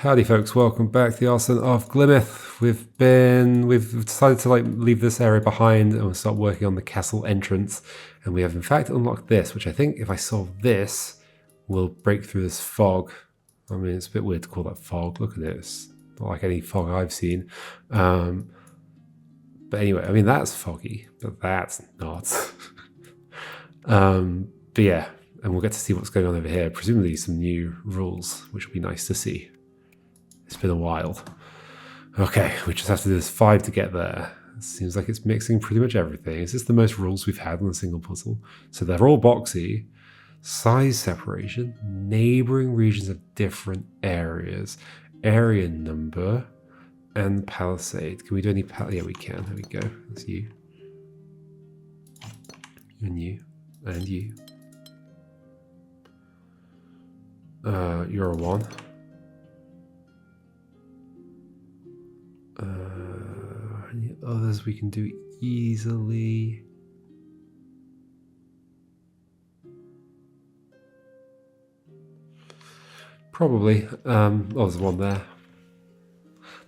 Howdy folks, welcome back to the Artisan of Glimmith. We've decided to leave this area behind and we'll start working on the castle entrance. And we have in fact unlocked this, which I think if I solve this, will break through this fog. I mean, it's a bit weird to call that fog. Look at this. Not like any fog I've seen. But anyway, I mean, that's foggy, but that's not. But yeah, and we'll get to see what's going on over here. Presumably some new rules, which will be nice to see. It's been a while. Okay, we just have to do this 5 to get there. It seems like it's mixing pretty much everything. Is this the most rules we've had on a single puzzle? So they're all boxy. Size separation, neighboring regions of different areas, area number, and palisade. Can we do any yeah, we can. There we go. That's you. And you. And you. You're a 1. Any others we can do easily? Probably. Oh, there's one there.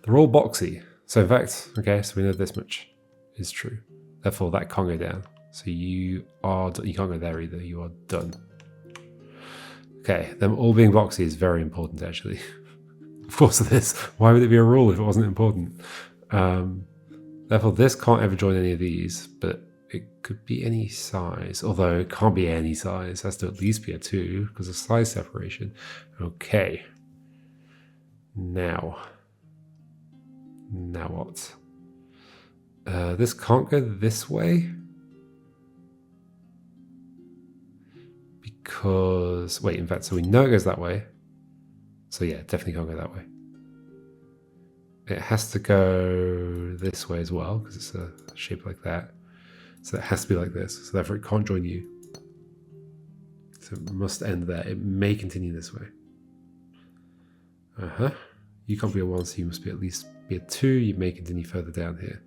They're all boxy. So in fact, okay, so we know this much is true. Therefore, that can't go down. So you can't go there either. You are done. Okay, them all being boxy is very important, actually. Of course it is. Why would it be a rule if it wasn't important? Therefore, this can't ever join any of these, but it could be any size. Although it can't be any size. It has to at least be a 2 because of size separation. Okay. Now what? This can't go this way. Because, wait, in fact, so we know it goes that way. So yeah, definitely can't go that way. It has to go this way as well, because it's a shape like that. So it has to be like this. So therefore it can't join you. So it must end there. It may continue this way. You can't be a 1, so you must be at least be a 2. You may continue further down here.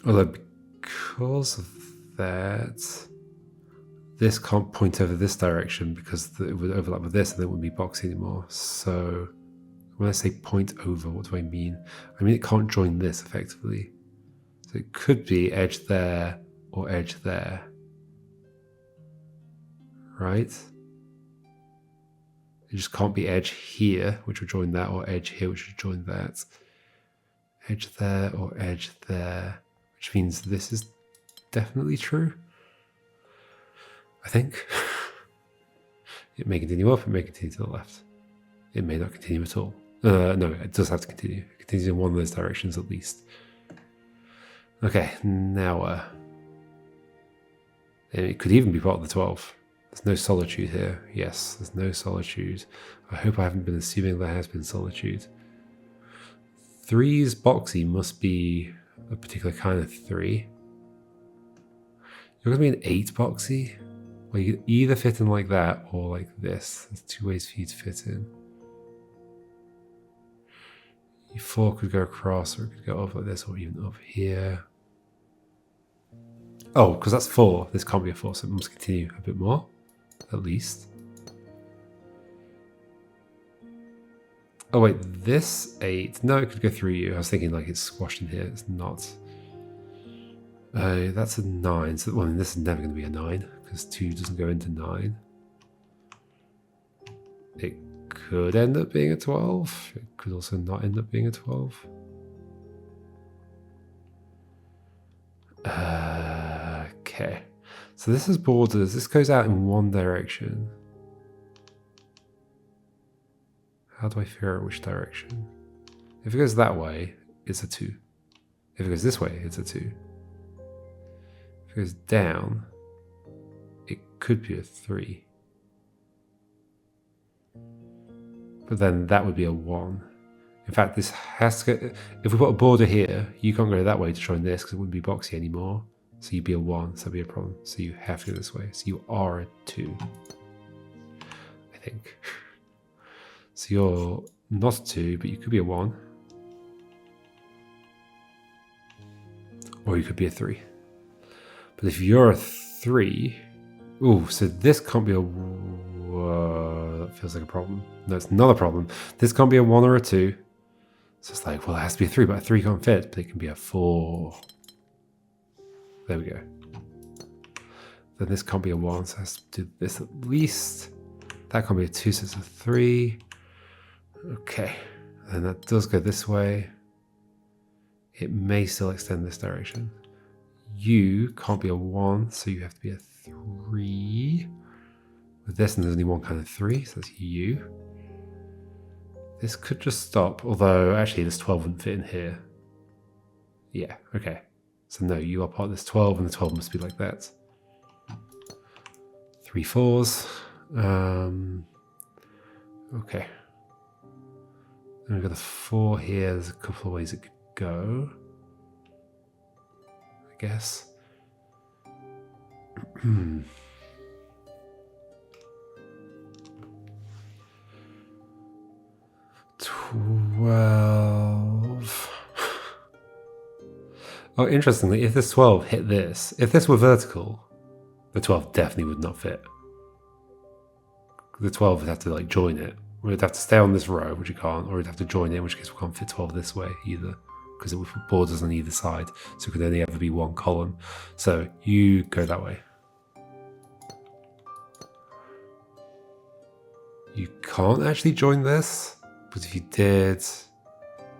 Although because of that, this can't point over this direction because it would overlap with this and it wouldn't be boxy anymore. So when I say point over, what do I mean? I mean it can't join this effectively. So it could be edge there or edge there. Right? It just can't be edge here, which would join that, or edge here, which would join that. Edge there or edge there, which means this is definitely true. I think. It may continue up, it may continue to the left. It may not continue at all. No, it does have to continue. It continues in one of those directions at least. Okay, now it could even be part of the 12. There's no solitude here. Yes, there's no solitude. I hope I haven't been assuming there has been solitude. 3's boxy must be a particular kind of 3. You're going to be an 8 boxy? Well, you could either fit in like that or like this. There's 2 ways for you to fit in. Your 4 could go across, or it could go up like this, or even up here. Oh, because that's 4. This can't be a 4, so it must continue a bit more, at least. Oh wait, this 8. No, it could go through you. I was thinking like it's squashed in here. It's not. That's a 9. So well, I mean, this is never going to be a 9 because 2 doesn't go into 9. It could end up being a 12. It could also not end up being a 12. Okay. So this is borders. This goes out in one direction. How do I figure out which direction? If it goes that way, it's a 2. If it goes this way, it's a 2. If it goes down, it could be a 3. But then that would be a 1. In fact, this has to go... If we put a border here, you can't go that way to join this because it wouldn't be boxy anymore. So you'd be a 1, so that'd be a problem. So you have to go this way. So you are a 2. I think. So you're not a 2, but you could be a 1. Or you could be a 3. But if you're a 3... Ooh, so this can't be a feels like a problem. No, it's not a problem. This can't be a 1 or a 2. So it's like, well, it has to be a 3, but a 3 can't fit, but it can be a 4. There we go. Then this can't be a 1, so it has to do this at least. That can't be a 2, so it's a 3. Okay, and that does go this way. It may still extend this direction. You can't be a 1, so you have to be a 3. With this, and there's only one kind of 3, so that's you. This could just stop, although actually this 12 wouldn't fit in here. Yeah, okay. So no, you are part of this 12, and the 12 must be like that. 3 4s. Okay. Then we've got a 4 here. There's a couple of ways it could go, I guess. 12. Oh, interestingly, if this 12 hit this, if this were vertical, the 12 definitely would not fit. The 12 would have to like join it. We'd have to stay on this row, which you can't, or we'd have to join it, in which case we can't fit 12 this way either, because it would put borders on either side, so it could only ever be one column. So you go that way. You can't actually join this, but if you did,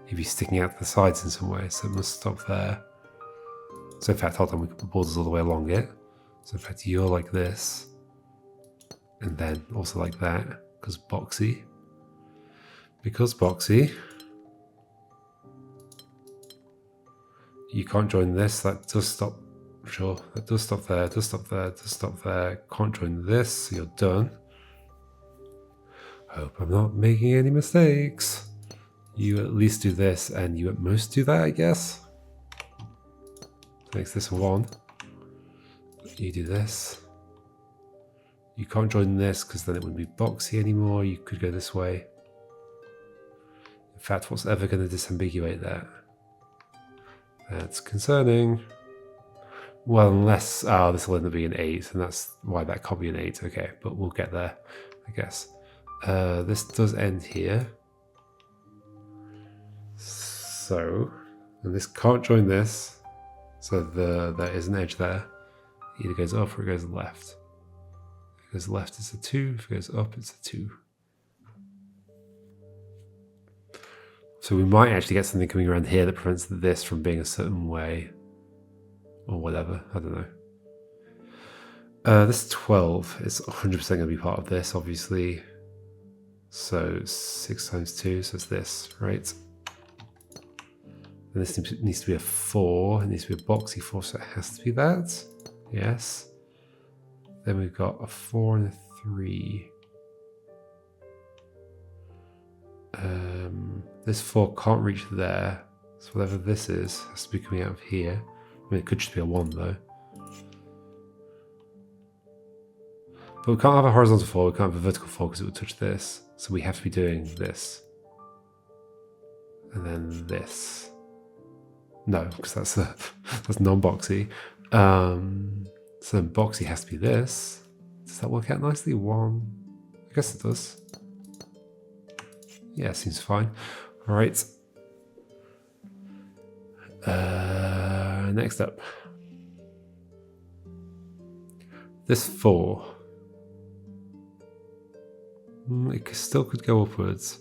you'd be sticking out to the sides in some way, so it must stop there. So in fact, hold on, we can put borders all the way along it. So in fact, you're like this, and then also like that, because boxy. Because boxy, you can't join this. That does stop. Sure, that does stop there. Does stop there. Does stop there. Can't join this. So you're done. Hope I'm not making any mistakes. You at least do this, and you at most do that, I guess. Makes this a 1. You do this. You can't join this because then it wouldn't be boxy anymore. You could go this way. In fact, what's ever going to disambiguate that? That's concerning. Well, unless this will end up being an 8, and that's why that can't be an 8. Okay, but we'll get there, I guess. This does end here. So, and this can't join this. So there is an edge there. It either goes up or it goes left. If it goes left, it's a 2. If it goes up, it's a 2. So we might actually get something coming around here that prevents this from being a certain way. Or whatever, I don't know. This 12 is 100% going to be part of this, obviously. So 6 times 2, so it's this, right? And this needs to be a 4. It needs to be a boxy 4, so it has to be that. Yes. Then we've got a 4 and a 3. This 4 can't reach there. So whatever this is has to be coming out of here. I mean, it could just be a 1 though. But we can't have a horizontal 4, we can't have a vertical 4 because it would touch this. So we have to be doing this. And then this. No, because that's non-boxy. So then boxy has to be this. Does that work out nicely? 1. I guess it does. Yeah, seems fine. All right. Next up. This 4. It still could go upwards.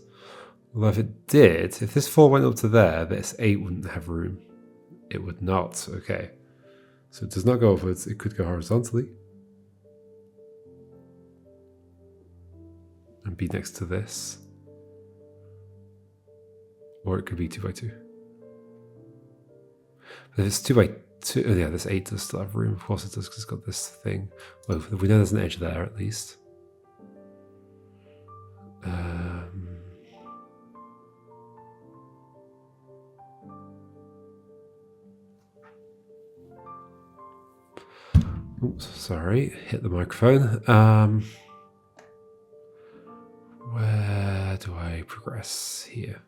Although if it did, if this 4 went up to there, this 8 wouldn't have room. It would not. Okay. So it does not go upwards. It could go horizontally. And be next to this. Or it could be 2 by 2. But if it's 2 by 2, oh yeah, this 8 does still have room. Of course it does, because it's got this thing. Well, we know there's an edge there at least. Oops, sorry, hit the microphone. Where do I progress here?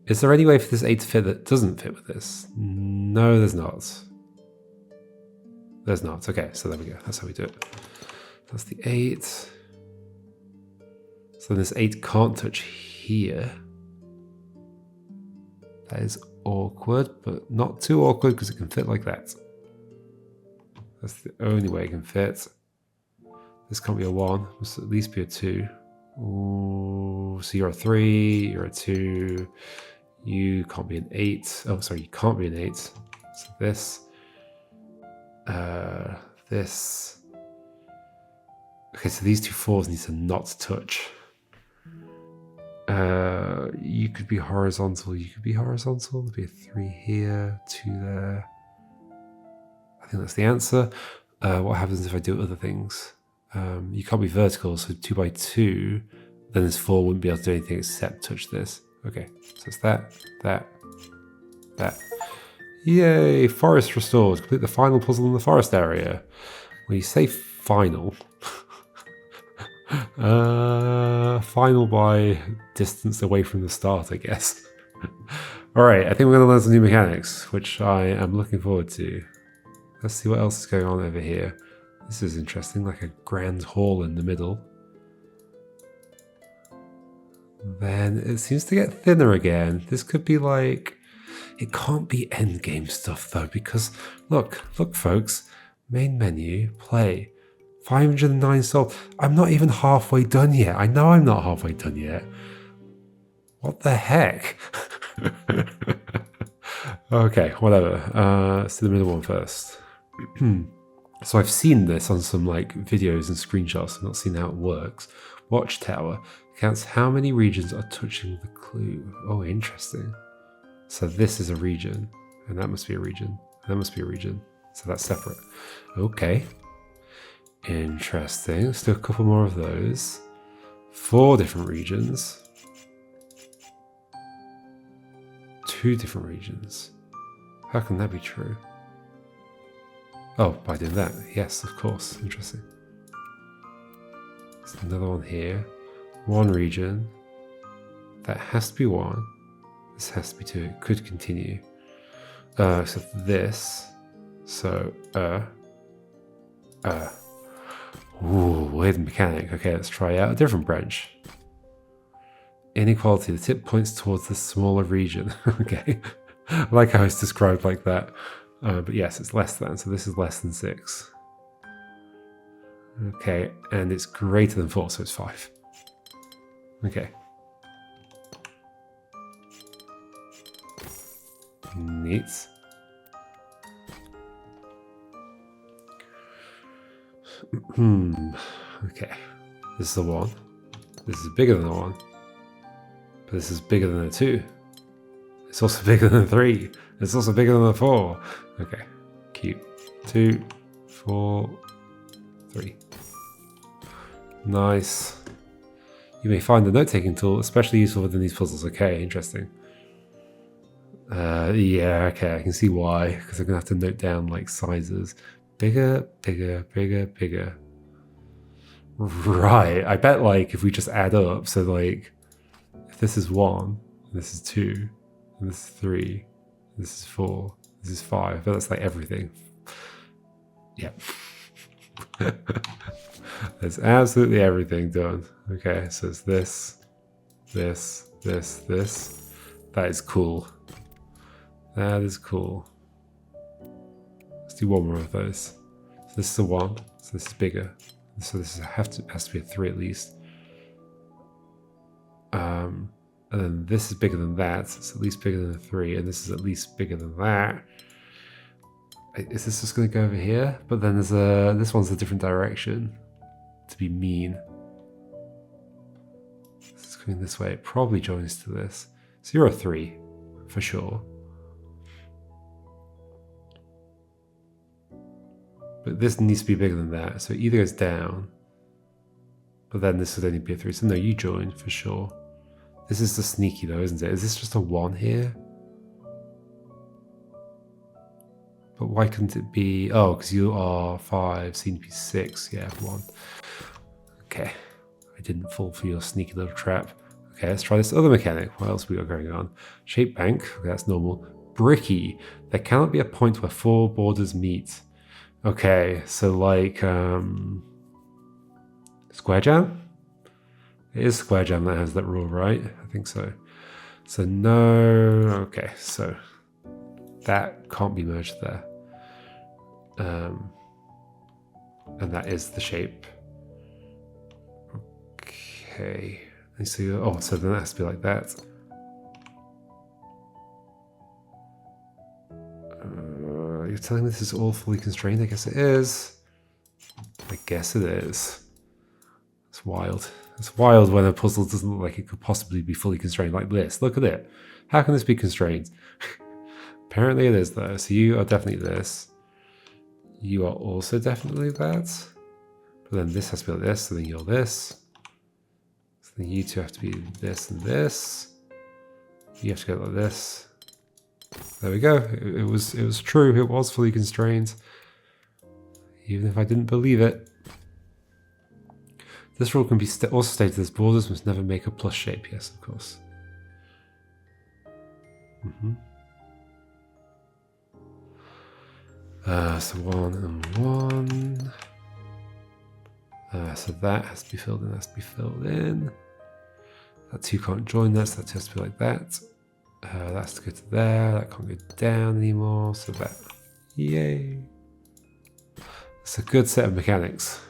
Is there any way for this 8 to fit that doesn't fit with this? No, there's not. There's not. Okay, so there we go. That's how we do it. That's the 8. So this 8 can't touch here. That is awkward, but not too awkward because it can fit like that. That's the only way it can fit. This can't be a 1. Must at least be a 2. Ooh, so you're a 3, you're a 2. You can't be an 8. Oh, sorry, you can't be an 8. So this. This. Okay, so these two 4s need to not touch. You could be horizontal. You could be horizontal. There'd be a 3 here, 2 there. I think that's the answer. What happens if I do other things? You can't be vertical, so 2 by 2. Then this 4 wouldn't be able to do anything except touch this. Okay, so it's that, that, that. Yay! Forest restored. Complete the final puzzle in the forest area. When you say final, final by distance away from the start, I guess. Alright, I think we're going to learn some new mechanics, which I am looking forward to. Let's see what else is going on over here. This is interesting, like a grand hall in the middle. Then it seems to get thinner again. This could be like... It can't be endgame stuff though, because look folks, main menu, play. 509 sold. I'm not even halfway done yet. I know I'm not halfway done yet. What the heck? Okay, whatever. Let's do the middle one first. So I've seen this on some like videos and screenshots. I've not seen how it works. Watchtower counts how many regions are touching the clue. Oh, interesting. So this is a region, and that must be a region, and that must be a region. So that's separate. Okay. Interesting. Let's do a couple more of those. 4 different regions. 2 different regions. How can that be true? Oh, by doing that. Yes, of course. Interesting. There's another one here. 1 region. That has to be 1. This has to be 2. It could continue. Except this. So, Ooh, weird mechanic. Okay, let's try out a different branch. Inequality. The tip points towards the smaller region. Okay. I like how it's described like that. But yes, it's less than. So this is less than 6. Okay, and it's greater than 4, so it's 5. Okay. Neat. Okay. This is a 1. This is bigger than a 1. But this is bigger than a 2. It's also bigger than a 3. It's also bigger than a 4. Okay. Cute. 2, 4, 3. Nice. You may find the note-taking tool especially useful within these puzzles. Okay, interesting. Yeah, okay, I can see why, because I'm gonna have to note down like sizes. Bigger, bigger, bigger, bigger. Right, I bet like if we just add up, so like if this is 1, this is 2, and this is 3, this is 4, this is 5, but that's like everything. Yeah. There's absolutely everything done. Okay, so it's this, this, this, this. That is cool. That is cool. Let's do 1 more of those. So this is a 1, so this is bigger. So this has to be a 3 at least. And then this is bigger than that, so it's at least bigger than a 3, and this is at least bigger than that. Is this just going to go over here? But then there's this one's a different direction, to be mean. This is going this way, it probably joins to this. So you're a 3, for sure. But this needs to be bigger than that, so it either goes down, but then this would only be a 3, so no, you join for sure. This is the sneaky though, isn't it? Is this just a 1 here? But why couldn't it be... Oh, because you are 5, seem to be 6, yeah, 1. Okay, I didn't fall for your sneaky little trap. Okay, let's try this other mechanic. What else we got going on? Shape bank, okay, that's normal. Bricky, there cannot be a point where 4 borders meet. Okay, so like, Square jam? It is square jam that has that rule, right? I think so. So no, okay, so that can't be merged there. And that is the shape. Okay, and so, oh, so then that has to be like that. You're telling me this is all fully constrained? I guess it is. I guess it is. It's wild. It's wild when a puzzle doesn't look like it could possibly be fully constrained like this. Look at it. How can this be constrained? Apparently it is though. So you are definitely this. You are also definitely that. But then this has to be like this, so then you're this. So then you two have to be this and this. You have to go like this. There we go. It was true. It was fully constrained. Even if I didn't believe it. This rule can be also stated as borders must never make a plus shape. Yes, of course. So 1 and 1. So that has to be filled in. That has to be filled in. That 2 can't join that, so that 2 has to be like that. That has to go to there. That can't go down anymore. So that. Yay. It's a good set of mechanics.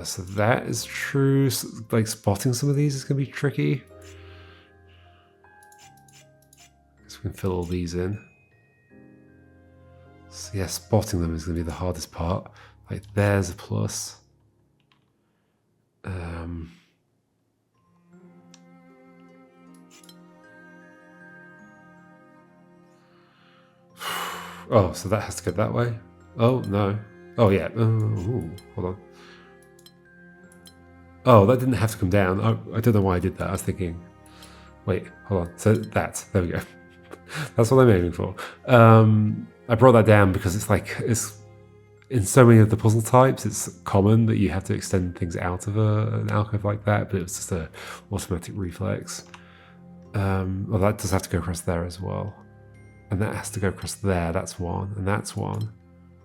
So that is true. So, like spotting some of these is going to be tricky. So we can fill all these in. So yeah, spotting them is going to be the hardest part. Like there's a plus. Oh, so that has to go that way. Oh no. Oh yeah. Ooh, hold on. Oh, that didn't have to come down. I don't know why I did that. I was thinking, wait, hold on. So that, there we go. That's what I'm aiming for. I brought that down because it's like, it's in so many of the puzzle types, it's common that you have to extend things out of an alcove like that, but it was just an automatic reflex. Well, that does have to go across there as well. And that has to go across there. That's one, and that's one.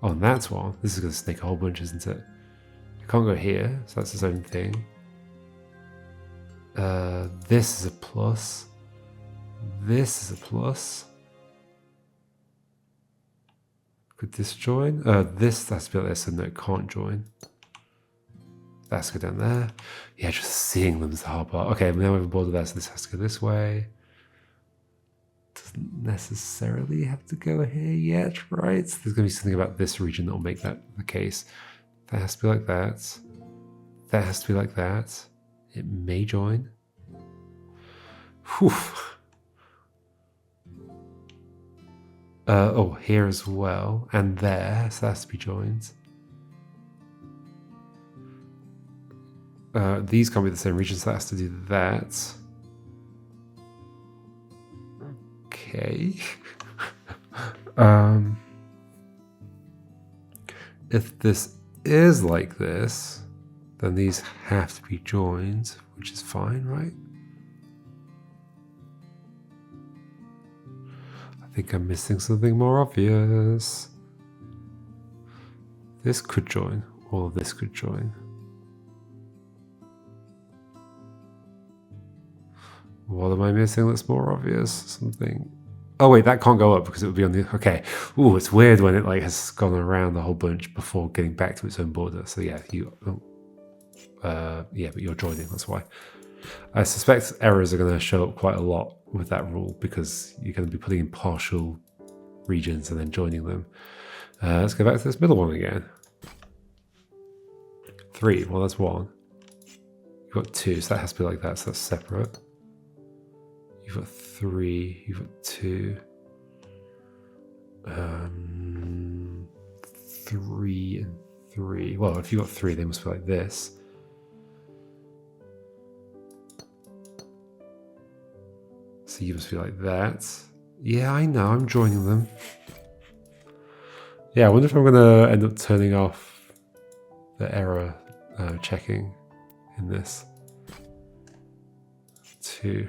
Oh, and that's one. This is going to snake a whole bunch, isn't it? It can't go here, so that's its own thing. This is a plus. This is a plus. Could this join? This has to be like this, and no, it can't join. That's go down there. Yeah, just seeing them is the hard part. Okay, now we've boarded that, so this has to go this way. Doesn't necessarily have to go here yet, right? So there's going to be something about this region that will make that the case. That has to be like that. That has to be like that. It may join. Whew. Oh, here as well, and there, so that has to be joined. These can't be the same region, so that has to do that. Okay. If this is like this, then these have to be joined, which is fine, right? I think I'm missing something more obvious. This could join, or this could join. What am I missing that's more obvious? Something. Oh wait, that can't go up because it would be on the. Okay. Ooh, it's weird when it like has gone around the whole bunch before getting back to its own border. So yeah, you. Yeah, but you're joining. That's why. I suspect errors are going to show up quite a lot with that rule because you're going to be putting in partial regions and then joining them. Let's go back to this middle one again. 3. Well, that's 1. You've got 2, so that has to be like that. So that's separate. You've got 3, you've got 2, 3 and 3. Well, if you've got 3, they must be like this. So you must be like that. Yeah, I know, I'm joining them. Yeah, I wonder if I'm going to end up turning off the error checking in this. 2.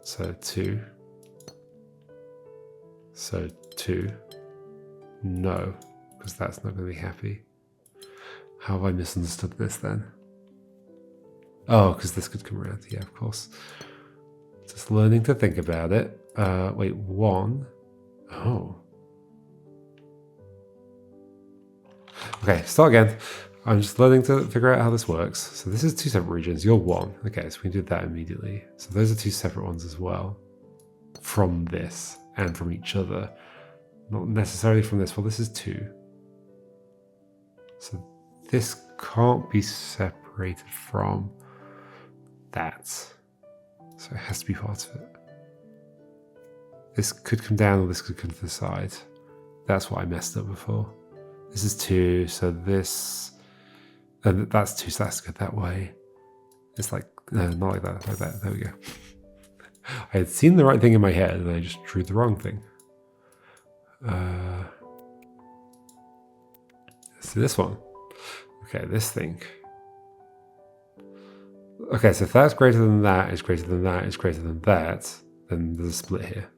So 2. So 2. No, because that's not going to be happy. How have I misunderstood this then? Oh, because this could come around. Yeah, of course. Just learning to think about it. Wait, 1. Oh. Okay, start again. I'm just learning to figure out how this works. So this is 2 separate regions. You're 1. Okay, so we did that immediately. So those are 2 separate ones as well. From this and from each other. Not necessarily from this. Well, this is 2. So this can't be separated from that. So it has to be part of it. This could come down or this could come to the side. That's what I messed up before. This is 2, so this... And that's 2, so that's to go that way. It's like... No, not like that, like that. There we go. I had seen the right thing in my head and I just drew the wrong thing. So this one. Okay, this thing. Okay, so if that's greater than that, is greater than that, is greater than that, then there's a split here.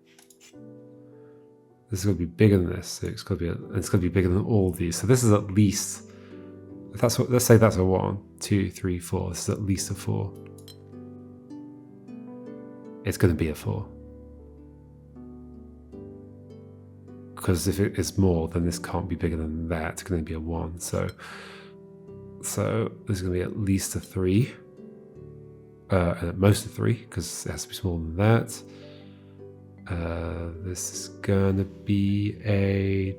This is going to be bigger than this. So it's going to be bigger than all of these. So this is at least, if that's what, let's say that's a 1, 2, 3, 4. This is at least a 4. It's going to be a 4. Because if it is more, then this can't be bigger than that. It's going to be a 1. So this is going to be at least a 3. And at most a 3, because it has to be smaller than that. This is going to be a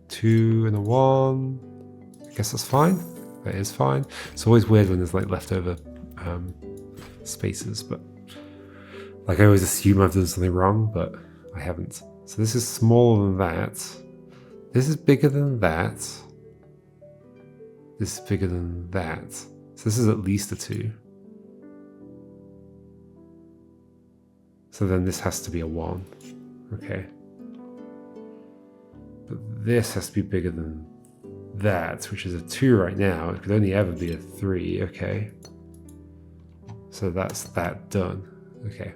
2 and a 1. I guess that's fine. That is fine. It's always weird when there's like leftover spaces, but like I always assume I've done something wrong, but I haven't. So this is smaller than that. This is bigger than that. This is bigger than that. So this is at least a 2. So then this has to be a 1. Okay. But this has to be bigger than that, which is a 2 right now. It could only ever be a 3. Okay. So that's that done. Okay.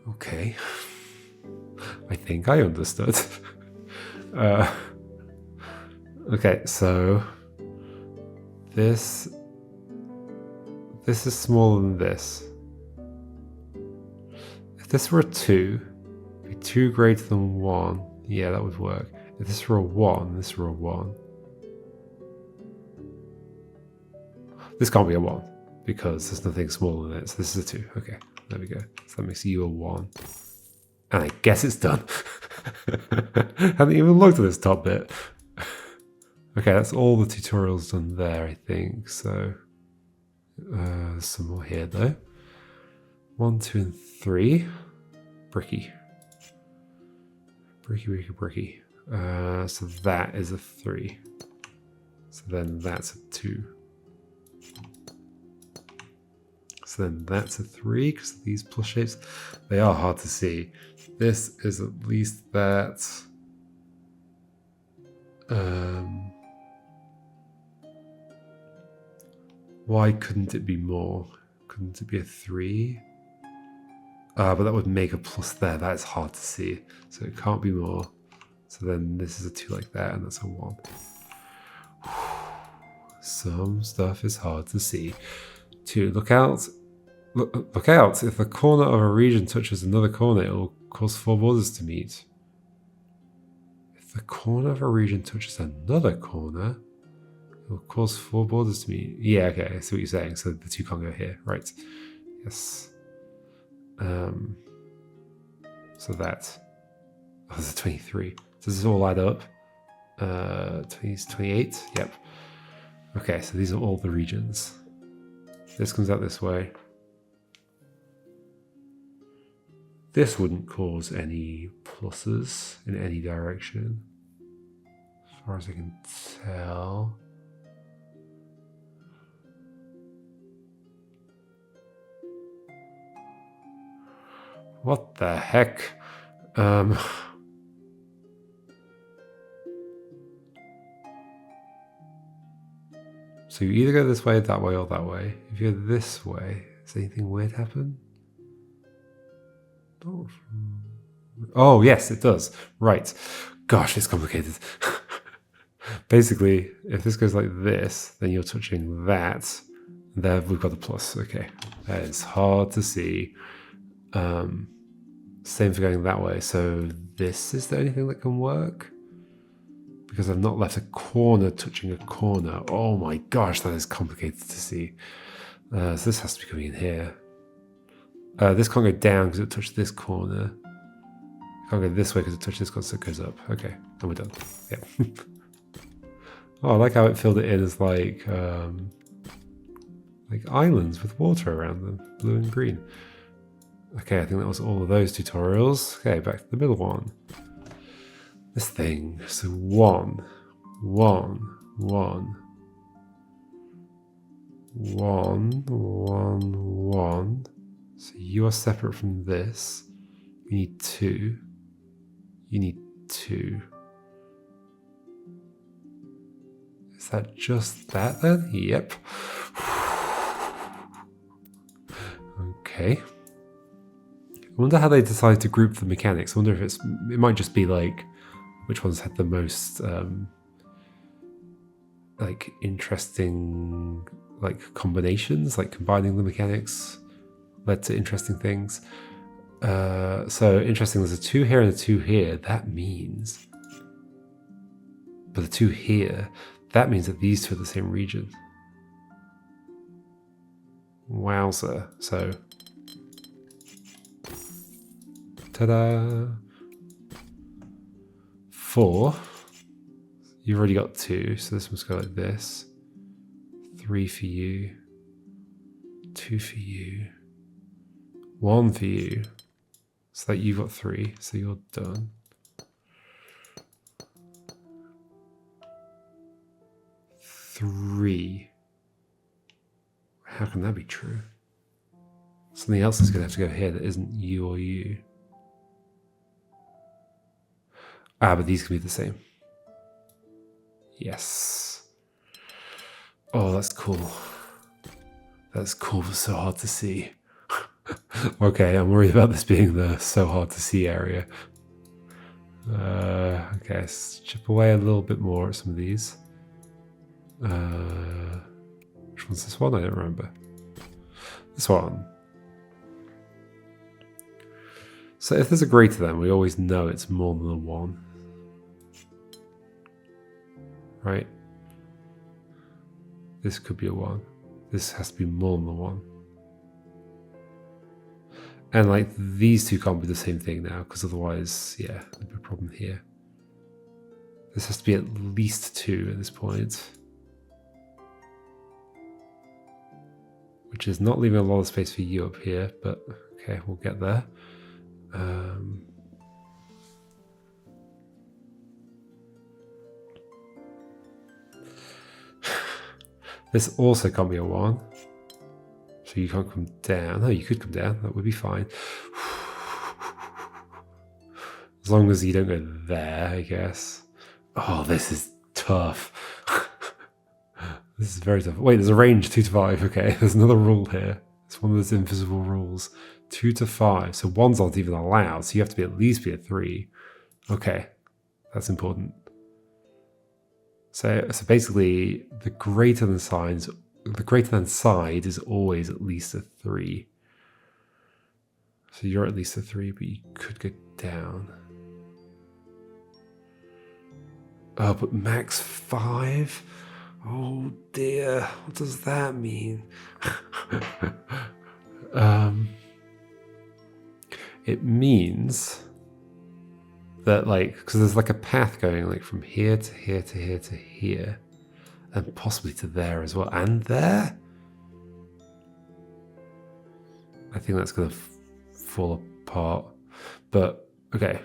Okay. I think I understood. Okay, so this is smaller than this. If this were a 2, it'd be 2 greater than 1. Yeah, that would work. If this were a 1, this were a 1. This can't be a 1 because there's nothing smaller than it. So this is a 2. Okay, there we go. So that makes you a 1. And I guess it's done. Haven't even looked at this top bit. Okay, that's all the tutorials done there, I think. So there's some more here though. 1, 2, and 3. Bricky. Bricky. So that is a 3. So then that's a 2. So then that's a 3, because these plus shapes, they are hard to see. This is at least that. Why couldn't it be more? Couldn't it be a 3? But that would make a plus there. That is hard to see. So it can't be more. So then this is a 2 like that, and that's a 1. Some stuff is hard to see. 2, look out. Look out. If the corner of a region touches another corner, it will cause 4 borders to meet. If the corner of a region touches another corner, it will cause 4 borders to meet. Yeah, okay, I see what you're saying. So the 2 can't go here, right? Yes. So that. Oh, there's a 23. Does this all add up? 28? Yep. Okay, so these are all the regions. This comes out this way. This wouldn't cause any pluses in any direction, as far as I can tell. What the heck? So you either go this way, that way, or that way. If you go this way, does anything weird happen? Oh, yes, it does. Right. Gosh, it's complicated. Basically, if this goes like this, then you're touching that. There, we've got the plus. Okay. That is hard to see. Same for going that way. So this is the only thing that can work? Because I've not left a corner touching a corner. Oh my gosh, that is complicated to see. So this has to be coming in here. This can't go down because it touched this corner. Can't go this way because it touched this corner, so it goes up. Okay, and we're done. Yeah. Oh, I like how it filled it in as like islands with water around them, blue and green. Okay, I think that was all of those tutorials. Okay, back to the middle one. This thing. So 1, 1, 1, 1, 1, 1. So you are separate from this. You need 2. You need 2. Is that just that then? Yep. Okay. I wonder how they decided to group the mechanics. I wonder if it might just be like which ones had the most like interesting like combinations, like combining the mechanics led to interesting things. So interesting, there's a 2 here and a 2 here. That means, but the 2 here, that means that these two are the same region. Wowzer. So, ta-da! 4. You've already got 2, so this must go like this. 3 for you. 2 for you. 1 for you. So that you've got 3, so you're done. 3. How can that be true? Something else is going to have to go here that isn't you or you. Ah, but these can be the same. Yes. Oh, that's cool. That's cool, but so hard to see. Okay, I'm worried about this being the so hard to see area. Okay, let's chip away a little bit more at some of these. Which one's this one? I don't remember. This one. So if there's a greater than, we always know it's more than a 1. Right? This could be a 1. This has to be more than a 1. And like these two can't be the same thing now, because otherwise, yeah, there'd be a problem here. This has to be at least 2 at this point. Which is not leaving a lot of space for you up here, but okay, we'll get there. This also can't be a 1. So you can't come down. No, you could come down. That would be fine. As long as you don't go there, I guess. Oh, this is tough. This is very tough. Wait, there's a range 2 to 5. Okay, there's another rule here. It's one of those invisible rules. 2 to 5. So 1's not even allowed. So you have to be at least be a 3. Okay, that's important. So basically, the greater than side is always at least a 3. So you're at least a 3, but you could go down. Oh, but max 5? Oh dear, what does that mean? It means that like, because there's like a path going like from here to here to here to here, and possibly to there as well, and there. I think that's going to fall apart, but okay.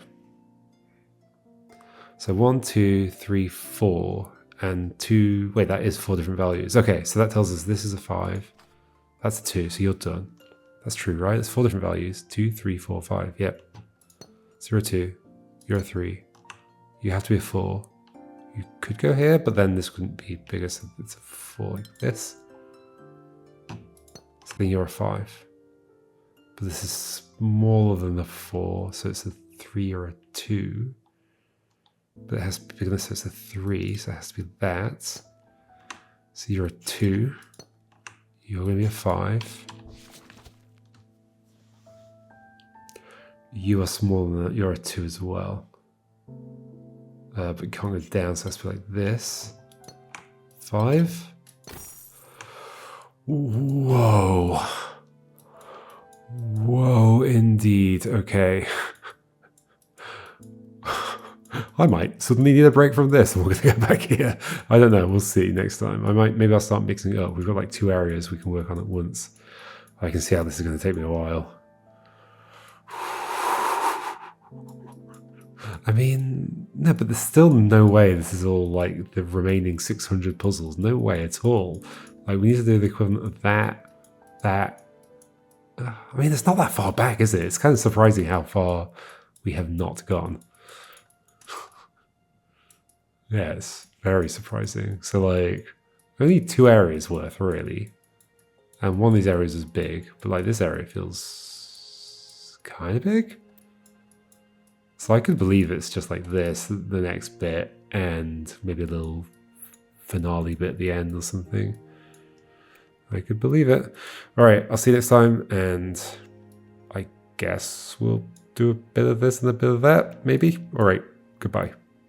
So 1, 2, 3, 4, and 2. Wait, that is 4 different values. Okay, so that tells us this is a 5. That's a 2, so you're done. That's true, right? It's 4 different values. 2, 3, 4, 5. Yep. 0, 2. You're a 3. You have to be a 4. You could go here, but then this couldn't be bigger, so it's a 4 like this. So then you're a 5. But this is smaller than the 4, so it's a 3 or a 2. But it has to be, because it's a 3, so it has to be that. So you're a 2. You're going to be a 5. You are smaller than that. You're a 2 as well. But you can't go down, so it has to be like this. 5. Whoa. Whoa, indeed. Okay. I might suddenly need a break from this and we're going to get back here. I don't know. We'll see next time. Maybe I'll start mixing it up. We've got like 2 areas we can work on at once. I can see how this is going to take me a while. I mean, no, but there's still no way this is all like the remaining 600 puzzles. No way at all. Like, we need to do the equivalent of that. I mean, it's not that far back, is it? It's kind of surprising how far we have not gone. Yeah, it's very surprising. So, like, only 2 areas worth, really. And one of these areas is big, but, like, this area feels kind of big. So I could believe it's just like this, the next bit, and maybe a little finale bit at the end or something. I could believe it. All right, I'll see you next time, and I guess we'll do a bit of this and a bit of that, maybe? All right, goodbye.